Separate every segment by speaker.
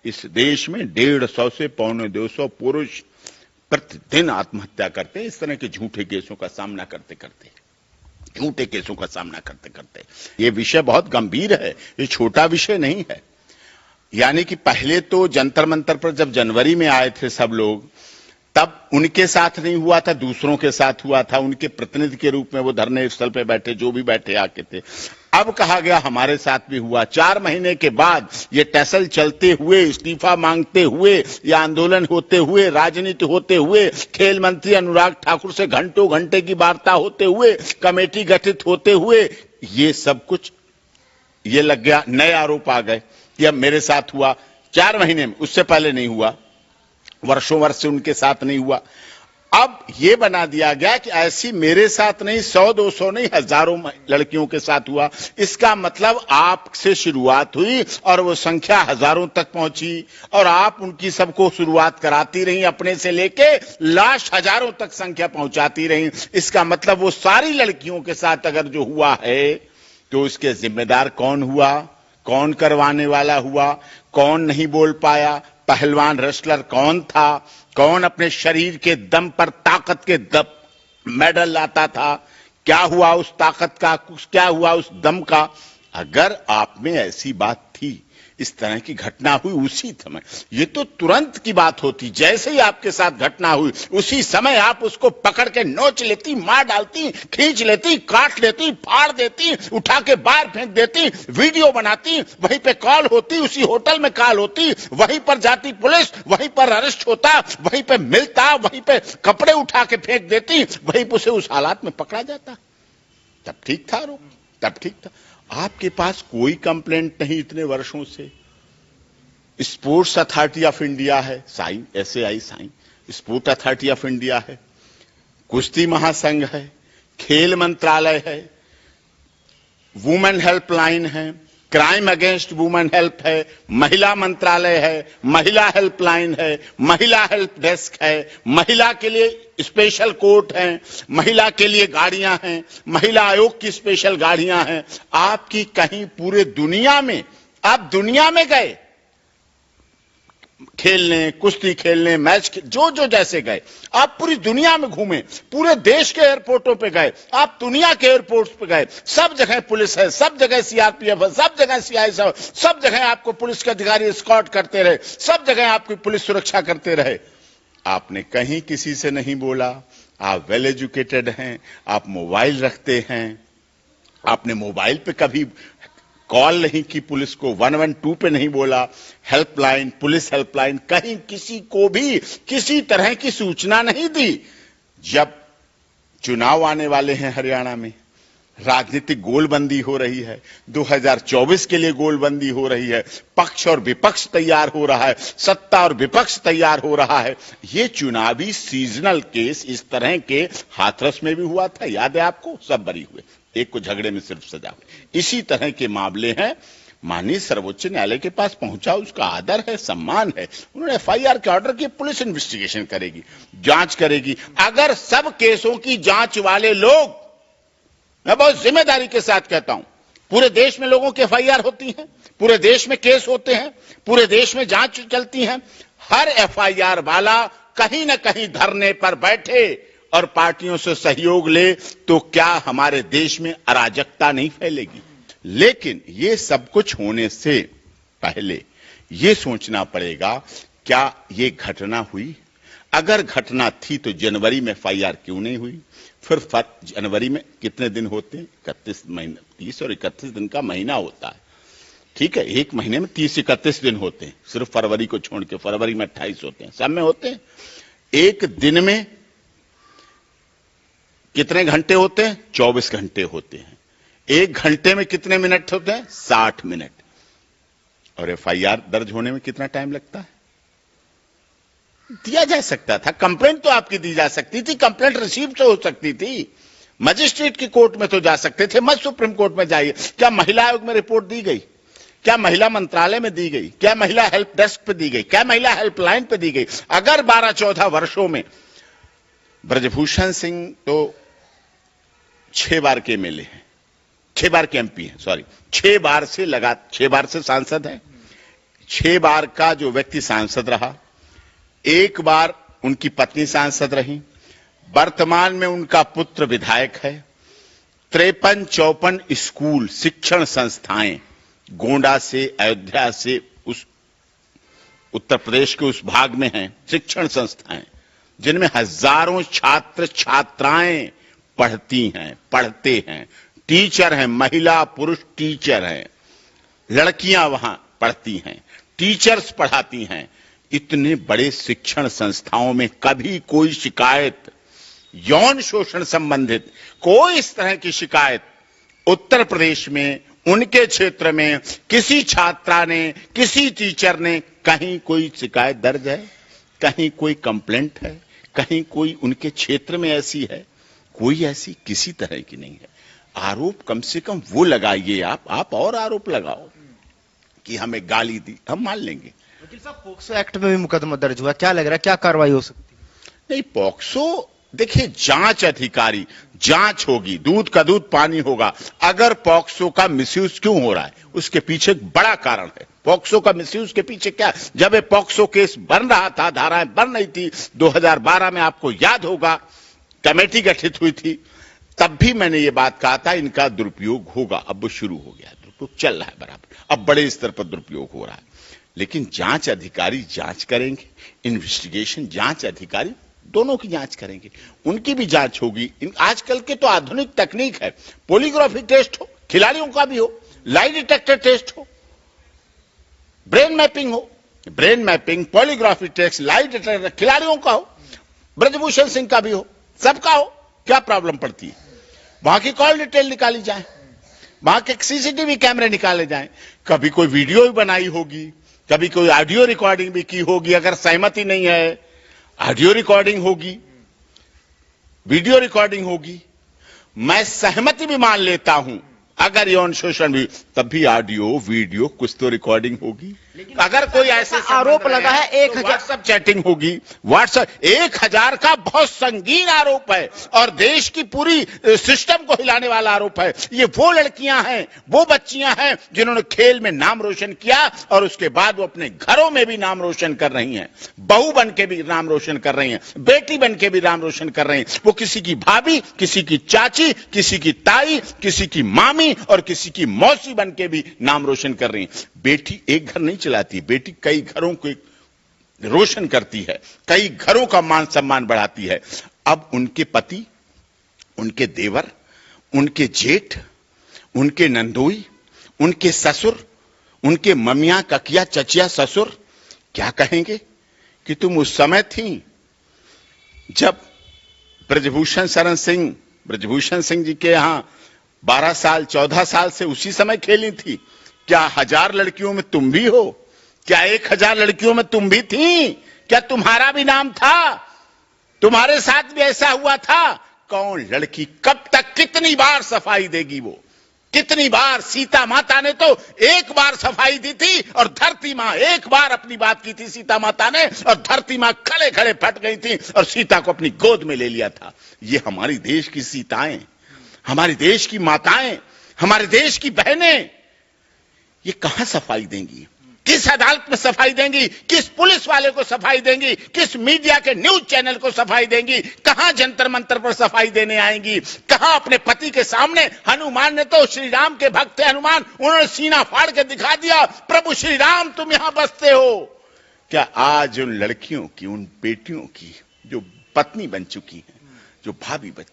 Speaker 1: इस देश में 150 से 250 पुरुष प्रतिदिन आत्महत्या करते हैं, इस तरह के झूठे केसों का सामना करते करते। ये विषय बहुत गंभीर है, ये छोटा विषय नहीं है। यानी कि पहले तो जंतर मंतर पर जब जनवरी में आए थे सब लोग, तब उनके साथ नहीं हुआ था, दूसरों के साथ हुआ था। उनके प्रतिनिधि के रूप में वो धरने स्थल पे बैठे, जो भी बैठे आके थे। अब कहा गया हमारे साथ भी हुआ। 4 महीने के बाद ये टसल चलते हुए, इस्तीफा मांगते हुए, या आंदोलन होते हुए, राजनीति होते हुए, खेल मंत्री अनुराग ठाकुर से घंटों घंटे की वार्ता होते हुए, कमेटी गठित होते हुए, ये सब कुछ ये लग गया। नए आरोप आ गए कि अब मेरे साथ हुआ। 4 महीने में, उससे पहले नहीं हुआ, वर्षों वर्ष से उनके साथ नहीं हुआ। अब ये बना दिया गया कि ऐसी मेरे साथ नहीं, 100-200 नहीं, हजारों लड़कियों के साथ हुआ। इसका मतलब आपसे शुरुआत हुई और वो संख्या हजारों तक पहुंची, और आप उनकी सबको शुरुआत कराती रही, अपने से लेके लास्ट हजारों तक संख्या पहुंचाती रही। इसका मतलब वो सारी लड़कियों के साथ अगर जो हुआ है, तो इसके जिम्मेदार कौन हुआ, कौन करवाने वाला हुआ, कौन नहीं बोल पाया, पहलवान रेसलर कौन था, कौन अपने शरीर के दम पर, ताकत के दम मेडल लाता था, क्या हुआ उस ताकत का, क्या हुआ उस दम का। अगर आप में ऐसी बात थी, इस तरह की घटना हुई उसी समय, ये तो तुरंत की बात होती। जैसे ही आपके साथ घटना हुई, उसी समय आप उसको पकड़ के नोच लेती, मार डालती, खींच लेती, काट लेती, फाड़ देती, उठा के बाहर फेंक देती, वीडियो बनाती, वहीं पे कॉल होती, उसी होटल में कॉल होती, वहीं पर जाती पुलिस, वहीं पर अरेस्ट होता, वहीं पे मिलता, वहीं पे कपड़े उठा के फेंक देती, वहीं पर उसे उस हालात में पकड़ा जाता। तब ठीक था आरोप, तब ठीक था। आपके पास कोई कंप्लेंट नहीं इतने वर्षों से। स्पोर्ट्स अथॉरिटी ऑफ इंडिया है, साइन, SAI साइन, स्पोर्ट्स अथॉरिटी ऑफ इंडिया है, कुश्ती महासंघ है, खेल मंत्रालय है, वुमेन हेल्पलाइन है, क्राइम अगेंस्ट वुमेन हेल्प है, महिला मंत्रालय है, महिला हेल्पलाइन है, महिला हेल्प डेस्क है, महिला के लिए स्पेशल कोर्ट है, महिला के लिए गाड़ियां हैं, महिला आयोग की स्पेशल गाड़ियां हैं। आपकी कहीं पूरे दुनिया में, आप दुनिया में गए खेलने, कुश्ती खेलने, मैच जो जैसे गए, आप पूरी दुनिया में घूमे, पूरे देश के एयरपोर्टों पे गए, आप दुनिया के एयरपोर्ट्स पे गए, सब जगह पुलिस है, सब जगह CRPF है, सब जगह CIS है, सब जगह आपको पुलिस के अधिकारी एस्कॉर्ट करते रहे, सब जगह आपकी पुलिस सुरक्षा करते रहे। आपने कहीं किसी से नहीं बोला। आप वेल एजुकेटेड हैं, आप मोबाइल रखते हैं, आपने मोबाइल पे कभी कॉल नहीं की पुलिस को, 112 पे नहीं बोला, हेल्पलाइन, पुलिस हेल्पलाइन, कहीं किसी को भी किसी तरह की सूचना नहीं दी। जब चुनाव आने वाले हैं हरियाणा में, राजनीतिक गोलबंदी हो रही है, 2024 के लिए गोलबंदी हो रही है, पक्ष और विपक्ष तैयार हो रहा है, सत्ता और विपक्ष तैयार हो रहा है। ये चुनावी सीजनल केस इस तरह के हाथरस में भी हुआ था, याद है आपको, सब बरी हुए, एक को झगड़े में सिर्फ सजा हुई। इसी तरह के मामले हैं। माननीय सर्वोच्च न्यायालय के पास पहुंचा, उसका आदर है, सम्मान है, उन्होंने FIR के ऑर्डर की, पुलिस इन्वेस्टिगेशन करेगी, जांच करेगी। अगर सब केसों की जांच वाले लोग, मैं बहुत जिम्मेदारी के साथ कहता हूं, पूरे देश में लोगों की FIR होती है, पूरे देश में केस होते हैं, पूरे देश में जांच चलती है, हर FIR वाला कहीं ना कहीं धरने पर बैठे और पार्टियों से सहयोग ले, तो क्या हमारे देश में अराजकता नहीं फैलेगी? लेकिन ये सब कुछ होने से पहले ये सोचना पड़ेगा, क्या ये घटना हुई? अगर घटना थी तो जनवरी में FIR क्यों नहीं हुई? फिर जनवरी में कितने दिन होते हैं? 30 और 31 दिन का महीना होता है, ठीक है, एक महीने में 30-31 दिन होते हैं, सिर्फ फरवरी को छोड़ के। फरवरी में 28 होते हैं, सब में होते हैं। एक दिन में कितने घंटे होते हैं? 24 घंटे होते हैं। एक घंटे में कितने मिनट होते हैं? 60 मिनट। और FIR दर्ज होने में कितना टाइम लगता है? दिया जा सकता था, कंप्लेंट तो आपकी दी जा सकती थी, कंप्लेंट रिसीव तो हो सकती थी, मजिस्ट्रेट की कोर्ट में तो जा सकते थे, मत सुप्रीम कोर्ट में जाइए। क्या महिला आयोग में रिपोर्ट दी गई? क्या महिला मंत्रालय में दी गई? क्या महिला हेल्प डेस्क पे दी गई? क्या महिला हेल्पलाइन पे दी गई? अगर 12-14 वर्षों में, ब्रजभूषण सिंह तो 6 बार के MLA हैं, 6 बार के MP हैं, सॉरी, 6 बार से सांसद हैं, 6 बार का जो व्यक्ति सांसद रहा, 1 बार उनकी पत्नी सांसद रही, वर्तमान में उनका पुत्र विधायक है, 53-54 स्कूल शिक्षण संस्थाएं गोंडा से, अयोध्या से, उस उत्तर प्रदेश के उस भाग में हैं शिक्षण संस्थाएं जिनमें हजारों छात्र छात्राएं पढ़ती हैं, पढ़ते हैं, टीचर हैं, महिला पुरुष टीचर हैं, लड़कियां वहां पढ़ती हैं, टीचर्स पढ़ाती हैं। इतने बड़े शिक्षण संस्थाओं में कभी कोई शिकायत, यौन शोषण संबंधित कोई इस तरह की शिकायत उत्तर प्रदेश में, उनके क्षेत्र में किसी छात्रा ने, किसी टीचर ने कहीं कोई शिकायत दर्ज है, कहीं कोई कंप्लेंट है, कहीं कोई उनके क्षेत्र में ऐसी है? कोई ऐसी किसी तरह की नहीं है। आरोप कम से कम वो लगाइए आप और आरोप लगाओ कि हमें गाली दी, हम मान लेंगे।
Speaker 2: वकील साहब, पोक्सो एक्ट में भी मुकदमा दर्ज हुआ, क्या लग रहा है क्या कार्रवाई हो सकती है?
Speaker 1: नहीं, पोक्सो देखिए, जांच अधिकारी, जांच होगी, दूध का दूध पानी होगा। अगर पॉक्सो का मिसयूज क्यों हो रहा है, उसके पीछे एक बड़ा कारण है। पॉक्सो का मिसयूज के पीछे क्या? जब ये पॉक्सो केस बन रहा था, धाराएं बन रही थी 2012 में, आपको याद होगा कमेटी गठित हुई थी, तब भी मैंने ये बात कहा था इनका दुरुपयोग होगा। अब वो शुरू हो गया, दुरुपयोग चल रहा है बराबर, अब बड़े स्तर पर दुरुपयोग हो रहा है। लेकिन जांच अधिकारी जांच करेंगे, इन्वेस्टिगेशन जांच अधिकारी दोनों की जांच करेंगे, उनकी भी जांच होगी। आजकल के तो आधुनिक तकनीक है, पॉलीग्राफी टेस्ट हो, खिलाड़ियों का भी हो, लाई डिटेक्टर टेस्ट हो, ब्रेन मैपिंग हो, brain mapping, polygraphy test, lie detector खिलाड़ियों का हो, ब्रजभूषण सिंह का भी हो, सबका हो, क्या प्रॉब्लम पड़ती है? वहां की कॉल डिटेल निकाली जाए, वहां के सीसीटीवी कैमरे निकाले जाएं, कभी कोई वीडियो भी बनाई होगी, कभी कोई ऑडियो रिकॉर्डिंग भी की होगी, अगर सहमति नहीं है ऑडियो रिकॉर्डिंग होगी, वीडियो रिकॉर्डिंग होगी। मैं सहमति भी मान लेता हूं, अगर यौन शोषण भी, तब भी ऑडियो वीडियो कुछ तो रिकॉर्डिंग होगी। अगर कोई ऐसे
Speaker 2: आरोप लगा है 1000
Speaker 1: व्हाट्सएप चैटिंग होगी, व्हाट्सएप 1000 का बहुत संगीन आरोप है और देश की पूरी सिस्टम को हिलाने वाला आरोप है। ये वो लड़कियां हैं, वो बच्चियां हैं जिन्होंने खेल में नाम रोशन किया और उसके बाद वो अपने घरों में भी नाम रोशन कर रही हैं, बहू बन के भी नाम रोशन कर रही हैं, बेटी बन के भी नाम रोशन कर रही हैं। वो किसी की भाभी, किसी की चाची, किसी की ताई, किसी की मामी और किसी की मौसी बन के भी नाम रोशन कर रही हैं। बेटी एक घर नहीं चलाती, बेटी कई घरों को रोशन करती है, कई घरों का मान सम्मान बढ़ाती है। अब उनके पति, उनके देवर, उनके जेठ, उनके नंदोई, उनके ससुर, उनके ममिया, ककिया, चचिया, ससुर क्या कहेंगे कि तुम उस समय थी जब ब्रजभूषण शरण सिंह जी के यहां 12 साल 14 साल से उसी समय खेली थी। क्या 1000 लड़कियों में तुम भी हो? क्या 1000 लड़कियों में तुम भी थी? क्या तुम्हारा भी नाम था? तुम्हारे साथ भी ऐसा हुआ था? कौन लड़की कब तक, कितनी बार सफाई देगी? वो कितनी बार? सीता माता ने तो एक बार सफाई दी थी और धरती मां, एक बार अपनी बात की थी सीता माता ने और धरती मां खड़े खड़े फट गई थी और सीता को अपनी गोद में ले लिया था। ये हमारी देश की सीताएं, हमारे देश की माताएं, हमारे देश की बहनें, ये कहां सफाई देंगी? किस अदालत में सफाई देंगी? किस पुलिस वाले को सफाई देंगी? किस मीडिया के न्यूज चैनल को सफाई देंगी? कहां जंतर मंतर पर सफाई देने आएंगी? कहां अपने पति के सामने? हनुमान ने तो, श्री राम के भक्त थे हनुमान, उन्होंने सीना फाड़ के दिखा दिया, प्रभु श्री राम तुम यहां बसते हो। क्या आज उन लड़कियों की, उन बेटियों की जो पत्नी बन चुकी हैं, जो भाभी बन,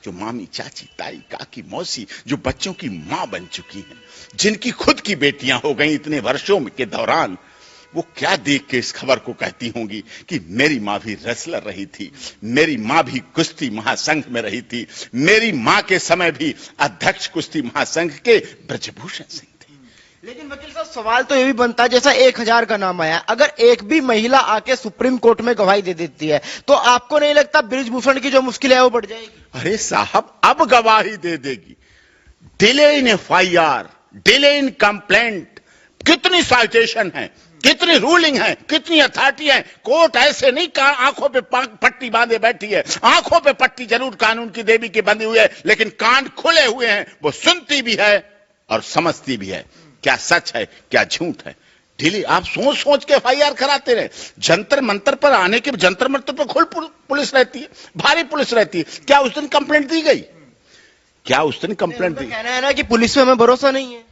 Speaker 1: जो मामी, चाची, ताई, काकी, मौसी, जो बच्चों की मां बन चुकी हैं, जिनकी खुद की बेटियां हो गई इतने वर्षों के दौरान, वो क्या देख के इस खबर को कहती होंगी कि मेरी मां भी रेसलर रही थी, मेरी मां भी कुश्ती महासंघ में रही थी, मेरी मां के समय भी अध्यक्ष कुश्ती महासंघ के ब्रजभूषण सिंह थे।
Speaker 2: लेकिन वकील साहब, सवाल तो ये भी बनता है, जैसा 1000 का नाम आया, अगर एक भी महिला आके सुप्रीम कोर्ट में गवाही दे देती है तो आपको नहीं लगता ब्रजभूषण की जो मुश्किल है वो बढ़ जाएगी?
Speaker 1: अरे साहब, अब गवाही दे देगी, delay in FIR, delay in complaint, कितनी साइटेशन है, कितनी रूलिंग है, कितनी अथॉरिटी है। कोर्ट ऐसे नहीं आंखों पे पट्टी बांधे बैठी है, आंखों पे पट्टी जरूर कानून की देवी की बंधी हुई है, लेकिन कान खुले हुए हैं, वो सुनती भी है और समझती भी है, क्या सच है क्या झूठ है। ढीली। आप सोच सोच के एफआईआर कराते रहे। जंतर मंतर पर आने के जंतर मंतर पर खुद पुलिस रहती है, भारी पुलिस रहती है। क्या उस दिन कंप्लेंट दी गई? क्या उस दिन कंप्लेंट दी?
Speaker 2: कहना है ना कि पुलिस पे हमें भरोसा नहीं है।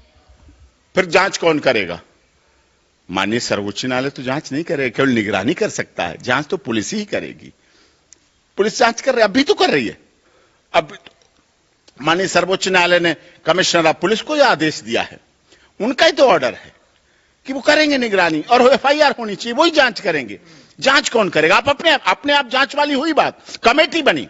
Speaker 1: फिर जांच कौन करेगा? माननीय सर्वोच्च न्यायालय तो जांच नहीं करेगा, केवल निगरानी कर सकता है। जांच तो पुलिस ही करेगी। पुलिस जांच कर रही है, अभी तो कर रही है। अब माननीय सर्वोच्च न्यायालय ने कमिश्नर ऑफ पुलिस को यह आदेश दिया है, उनका ही तो ऑर्डर है कि वो करेंगे निगरानी और एफआईआर होनी चाहिए, वही जांच करेंगे। जांच कौन करेगा? आप अपने आप जांच वाली हुई बात। कमेटी बनी,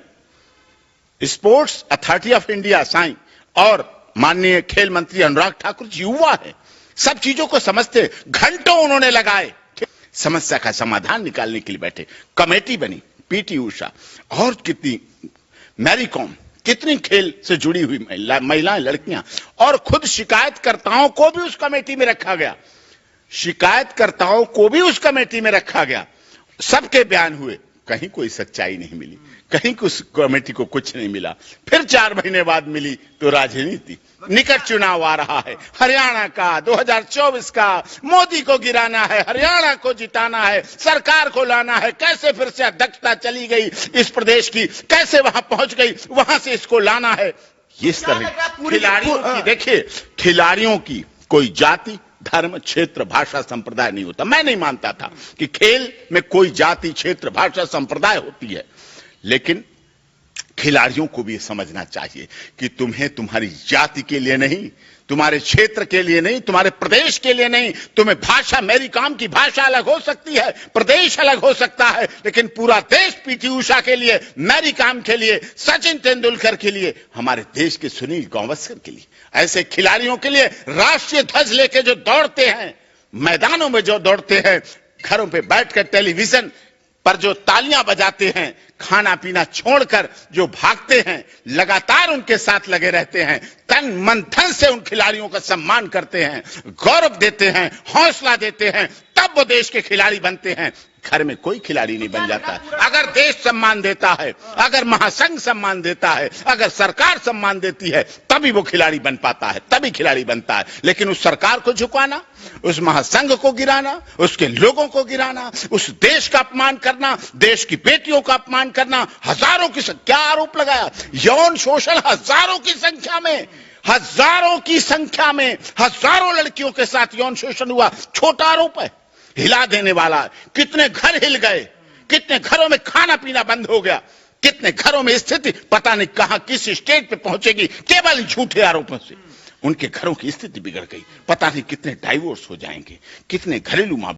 Speaker 1: sports authority of India Sai और माननीय खेल मंत्री अनुराग ठाकुर जी युवा है, सब चीजों को समझते। घंटों उन्होंने लगाए समस्या का समाधान निकालने के लिए बैठे। कमेटी बनी, पीटी उषा और कितनी मैरी कॉम, कितनी खेल से जुड़ी हुई महिलाएं, लड़कियां, और खुद शिकायतकर्ताओं को भी उस कमेटी में रखा गया। शिकायतकर्ताओं को भी उस कमेटी में रखा गया। सबके बयान हुए, कहीं कोई सच्चाई नहीं मिली, कहीं उस कमेटी को कुछ नहीं मिला। फिर 4 महीने बाद मिली तो राजनीति। निकट चुनाव आ रहा है, हरियाणा का 2024 का। मोदी को गिराना है, हरियाणा को जिताना है, सरकार को लाना है। कैसे फिर से अध्यक्षता चली गई इस प्रदेश की, कैसे वहां पहुंच गई, वहां से इसको लाना है। इस तरह खिलाड़ियों की, देखिए खिलाड़ियों की कोई जाति, धर्म, क्षेत्र, भाषा, संप्रदाय नहीं होता। मैं नहीं मानता था कि खेल में कोई जाति, क्षेत्र, भाषा, संप्रदाय होती है, लेकिन खिलाड़ियों को भी समझना चाहिए कि तुम्हें तुम्हारी जाति के लिए नहीं, तुम्हारे क्षेत्र के लिए नहीं, तुम्हारे प्रदेश के लिए नहीं, तुम्हें भाषा, मेरी काम की भाषा अलग हो सकती है, प्रदेश अलग हो सकता है, लेकिन पूरा देश पीटी उषा के लिए, मैरी कॉम के लिए, सचिन तेंदुलकर के लिए, हमारे देश के सुनील गावस्कर के लिए, ऐसे खिलाड़ियों के लिए राष्ट्रीय ध्वज लेके जो दौड़ते हैं, मैदानों में जो दौड़ते हैं, घरों पे बैठकर टेलीविजन पर जो तालियां बजाते हैं, खाना पीना छोड़कर जो भागते हैं, लगातार उनके साथ लगे रहते हैं, तन मन धन से उन खिलाड़ियों का सम्मान करते हैं, गौरव देते हैं, हौसला देते हैं, तब वो देश के खिलाड़ी बनते हैं। घर में कोई खिलाड़ी नहीं बन जाता है। अगर देश सम्मान देता है, अगर महासंघ सम्मान देता है, अगर सरकार सम्मान देती है, तभी वो खिलाड़ी बन पाता है, तभी खिलाड़ी बनता है। लेकिन उस सरकार को झुकाना, उस महासंघ को गिराना, उसके लोगों को गिराना, उस देश का अपमान करना, देश की बेटियों का अपमान करना, हजारों की क्या आरोप लगाया? यौन शोषण हजारों की संख्या में, हजारों लड़कियों के साथ यौन शोषण हुआ। छोटा आरोप है, हिला देने वाला। कितने घर हिल गए, कितने घरों में खाना पीना बंद हो गया, कितने घरों में स्थिति पता नहीं कहां किस स्टेज पे पहुंचेगी, केवल झूठे आरोपों से उनके घरों की स्थिति बिगड़ गई। पता नहीं कितने डाइवोर्स हो जाएंगे, कितने घरेलू